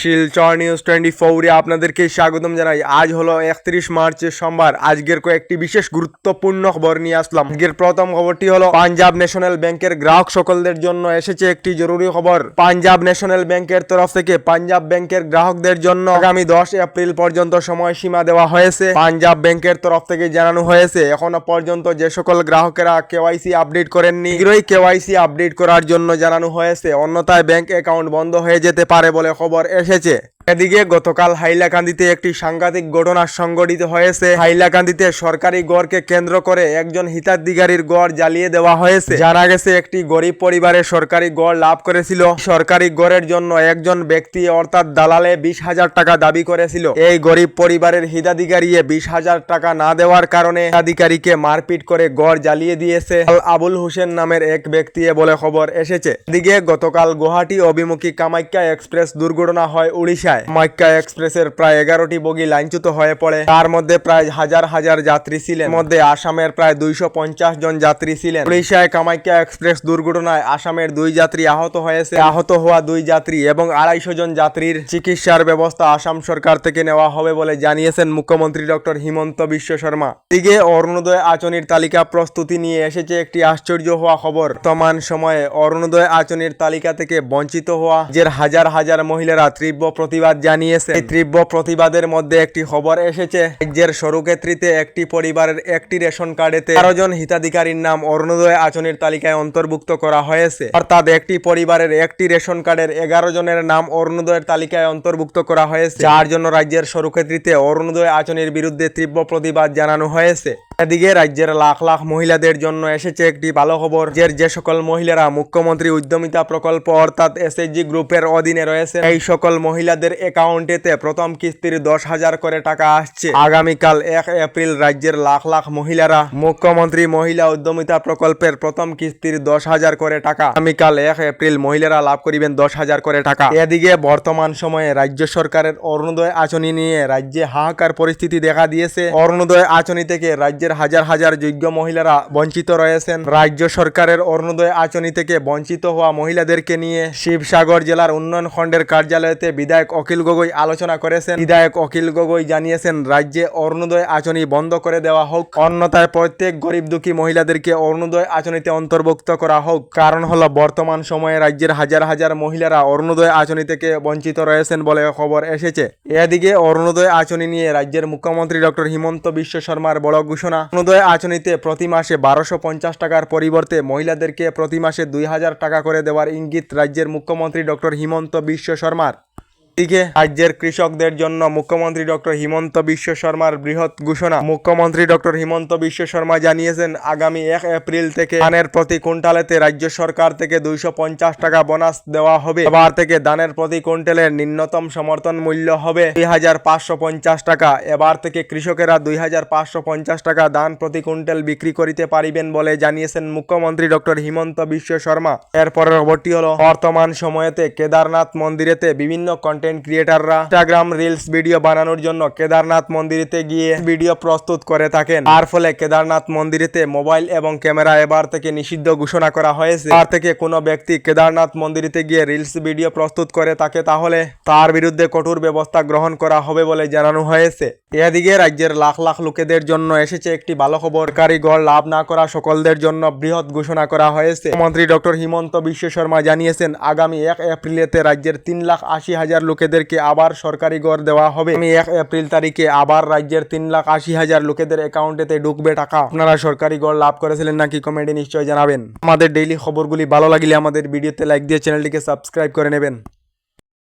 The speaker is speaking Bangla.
শিলচর নিউজ 24 আপনাদেরকে স্বাগতম জানাই। আজ হলো 31 মার্চ সোমবার। আজকের কয়েকটি বিশেষ গুরুত্বপূর্ণ খবর নিয়ে আসলাম। আজকের প্রথম খবরটি হলো পাঞ্জাব ন্যাশনাল ব্যাংকের গ্রাহক সকলদের জন্য এসেছে একটি জরুরি খবর। পাঞ্জাব ন্যাশনাল ব্যাংকের তরফ থেকে পাঞ্জাব ব্যাংকের গ্রাহকদের জন্য আগামী 10 এপ্রিল পর্যন্ত সময়সীমা দেওয়া হয়েছে। পাঞ্জাব ব্যাংকের তরফ থেকে জানানো হয়েছে এখনো পর্যন্ত যে সকল গ্রাহকেরা কেওয়াইসি আপডেট করেননি শীঘ্রই কেওয়াইসি আপডেট করার জন্য জানানো হয়েছে, অন্যথায় ব্যাংক অ্যাকাউন্ট বন্ধ হয়ে যেতে পারে বলে খবর এসেছে। এদিকে গতকাল হাইলাকান্দিতে একটি সাংঘাতিক ঘটনা সংঘটিত হয়েছে। হাইলাকান্দিতে সরকারি গড়কে কেন্দ্র করে একজন হিতাধিকারীর গড় জ্বালিয়ে দেওয়া হয়েছে। জানা গেছে একটি গরিব পরিবারে সরকারি গড় লাভ করেছিল। সরকারি গড়ের জন্য একজন ব্যক্তি অর্থাৎ দালালে 20,000 টাকা দাবি করেছিল। এই গরিব পরিবারের হিতাধিকারী 20,000 টাকা না দেওয়ার কারণে হিতাধিকারীকে মারপিট করে গড় জ্বালিয়ে দিয়েছে আবুল হোসেন নামের এক ব্যক্তি বলে খবর এসেছে। এদিকে গতকাল গুয়াহাটি অভিমুখী কামাখ্যা এক্সপ্রেস দুর্ঘটনা হয় উড়িষ্যায়। কামাখ্যা এক্সপ্রেসের প্রায় 11টি বগি লাইনচ্যুত হয়ে পড়ে। তার মধ্যে প্রায় হাজার হাজার যাত্রী ছিলেন। মধ্যে আসামের প্রায় 250 জন যাত্রী ছিলেন। উড়িষ্যায় কামাখ্যা এক্সপ্রেস দুর্ঘটনায় আসামের 2 যাত্রী আহত হয়েছে। আহত হওয়া 2 যাত্রী এবং 250 জন যাত্রীর চিকিৎসার ব্যবস্থা আসাম সরকার থেকে নেওয়া হবে বলে জানিয়েছেন মুখ্যমন্ত্রী ডক্টর হিমন্ত বিশ্ব শর্মা। এদিকে অরুণোদয় আঁচনির তালিকা প্রস্তুতি নিয়ে এসেছে একটি আশ্চর্য হওয়া খবর। বর্তমান সময়ে অরুণোদয় আঁচনির তালিকা থেকে বঞ্চিত হওয়া যে হাজার হাজার মহিলারা তীব্র প্রতিবাদ জানিয়েছে। এই তীব্র প্রতিবাদের মধ্যে একটি খবর এসেছে। রাজ্যের সরুক্ষেত্রীতে একটি পরিবারের একটি রেশন কার্ডেতে 13 জন হিতাধিকারীর নাম অরুণোদয় আঁচনির তালিকায় অন্তর্ভুক্ত করা হয়েছে। অর্থাৎ একটি পরিবারের একটি রেশন কার্ডের 11 জনের নাম অরুণোদয়ের তালিকায় অন্তর্ভুক্ত করা হয়েছে, যার জন্য রাজ্যের সরুক্ষেত্রীতে অরুণোদয় আঁচনির বিরুদ্ধে তীব্র প্রতিবাদ জানানো হয়েছে। এদিকে রাজ্যের লাখ লাখ মহিলাদের জন্য এসেছে একটি ভালো খবর। যে সকল মহিলারা মুখ্যমন্ত্রী উদ্যমিতা প্রকল্প অর্থাৎ এসএইচজি গ্রুপের অধীনে রয়েছে, এই সকল মহিলাদের অ্যাকাউন্টেতে প্রথম কিস্তির 10,000 করে টাকা আসছে। আগামীকাল 1 এপ্রিল রাজ্যের লাখ লাখ মহিলারা মুখ্যমন্ত্রী মহিলা উদ্যমিতা প্রকল্পের প্রথম কিস্তির 10,000 করে টাকা আগামীকাল 1 এপ্রিল মহিলারা লাভ করিবেন 10,000 করে টাকা। এদিকে বর্তমান সময়ে রাজ্য সরকারের অরুণোদয় আঁচনি নিয়ে রাজ্যে হাহাকার পরিস্থিতি দেখা দিয়েছে। অরুণোদয় আঁচনি থেকে রাজ্যের হাজার হাজার যোগ্য মহিলারা বঞ্চিত রয়েছেন। রাজ্য সরকারের অরুণোদয় আঁচনি থেকে বঞ্চিত হওয়া মহিলাদেরকে নিয়ে শিবসাগর জেলার উন্নয়ন খণ্ডের কার্যালয়তে বিধায়ক অখিল গগৈ আলোচনা করেছেন। বিধায়ক অখিল গগৈ জানিয়েছেন রাজ্যে অরুণোদয় আঁচনি বন্ধ করে দেওয়া হোক, অন্যথায় প্রত্যেক গরিব দুঃখী মহিলাদেরকে অরুণোদয় আঁচনিতে অন্তর্ভুক্ত করা হোক। কারণ হলো বর্তমান সময়ে রাজ্যের হাজার হাজার মহিলারা অরুণোদয় আঁচনি থেকে বঞ্চিত রয়েছেন বলে খবর এসেছে। এদিকে অরুণোদয় আঁচনি নিয়ে রাজ্যের মুখ্যমন্ত্রী ডক্টর হিমন্ত বিশ্ব শর্মার বড় ঘোষণা। অরুণোদয় আঁচনিতে প্রতি মাসে 1250 টাকার পরিবর্তে মহিলাদেরকে প্রতি মাসে 2,000 টাকা করে দেওয়ার ইঙ্গিত রাজ্যের মুখ্যমন্ত্রী ডক্টর হিমন্ত বিশ্ব শর্মার। এদিকে রাজ্যের কৃষকদের জন্য মুখ্যমন্ত্রী ডক্টর হিমন্ত বিশ্ব শর্মার বৃহৎ ঘোষণা। মুখ্যমন্ত্রী ডক্টর হিমন্ত বিশ্ব শর্মা জানিয়েছেন আগামী 1 এপ্রিল থেকে ধানের প্রতি কুইন্টালেতে রাজ্য সরকার থেকে 250 টাকা বোনাস দেওয়া হবে। এবার থেকে ধানের প্রতি কুইন্টালের নিম্নতম সমর্থন মূল্য হবে 2,550 টাকা। এবার থেকে কৃষকেরা 2,550 টাকা ধান প্রতি কুইন্টাল বিক্রি করিতে পারিবেন বলে জানিয়েছেন মুখ্যমন্ত্রী ডক্টর হিমন্ত বিশ্ব শর্মা। এরপরের খবরটি হলো বর্তমান সময়েতে কেদারনাথ মন্দিরেতে বিভিন্ন কন্টেন্ট ক্রিয়েটাররা ইনস্টাগ্রাম রিলস ভিডিও বানানোর জন্য কেদারনাথ মন্দিরেতে গিয়ে ভিডিও প্রস্তুত করে থাকেন। তার ফলে কেদারনাথ মন্দিরেতে মোবাইল এবং ক্যামেরা এবার থেকে নিষিদ্ধ ঘোষণা করা হয়েছে। এবার থেকে কোনো ব্যক্তি কেদারনাথ মন্দিরেতে গিয়ে রিলস ভিডিও প্রস্তুত করে থাকে তাহলে তার বিরুদ্ধে কঠোর ব্যবস্থা গ্রহণ করা হবে বলে জানানো হয়েছে। এদিকে রাজ্যের লাখ লাখ লোকেদের জন্য এসেছে একটি ভালো খবর। কারিগর লাভ না করা সকলদের জন্য বৃহৎ ঘোষণা করা হয়েছে। মুখ্যমন্ত্রী ডক্টর হিমন্ত বিশ্ব শর্মা জানিয়েছেন আগামী 1 এপ্রিলেতে রাজ্যের 3,80,000 লোকেদেরকে আবার সরকারি গড় দেওয়া হবে। 1 এপ্রিল তারিখে আবার রাজ্যের 3,80,000 লোকেদের অ্যাকাউন্টেতে ঢুকবে টাকা। আপনারা সরকারি গড় লাভ করেছিলেন নাকি কমেন্টে নিশ্চয়ই জানাবেন। আমাদের ডেইলি খবরগুলি ভালো লাগলে আমাদের ভিডিওতে লাইক দিয়ে চ্যানেলটিকে সাবস্ক্রাইব করে নেবেন।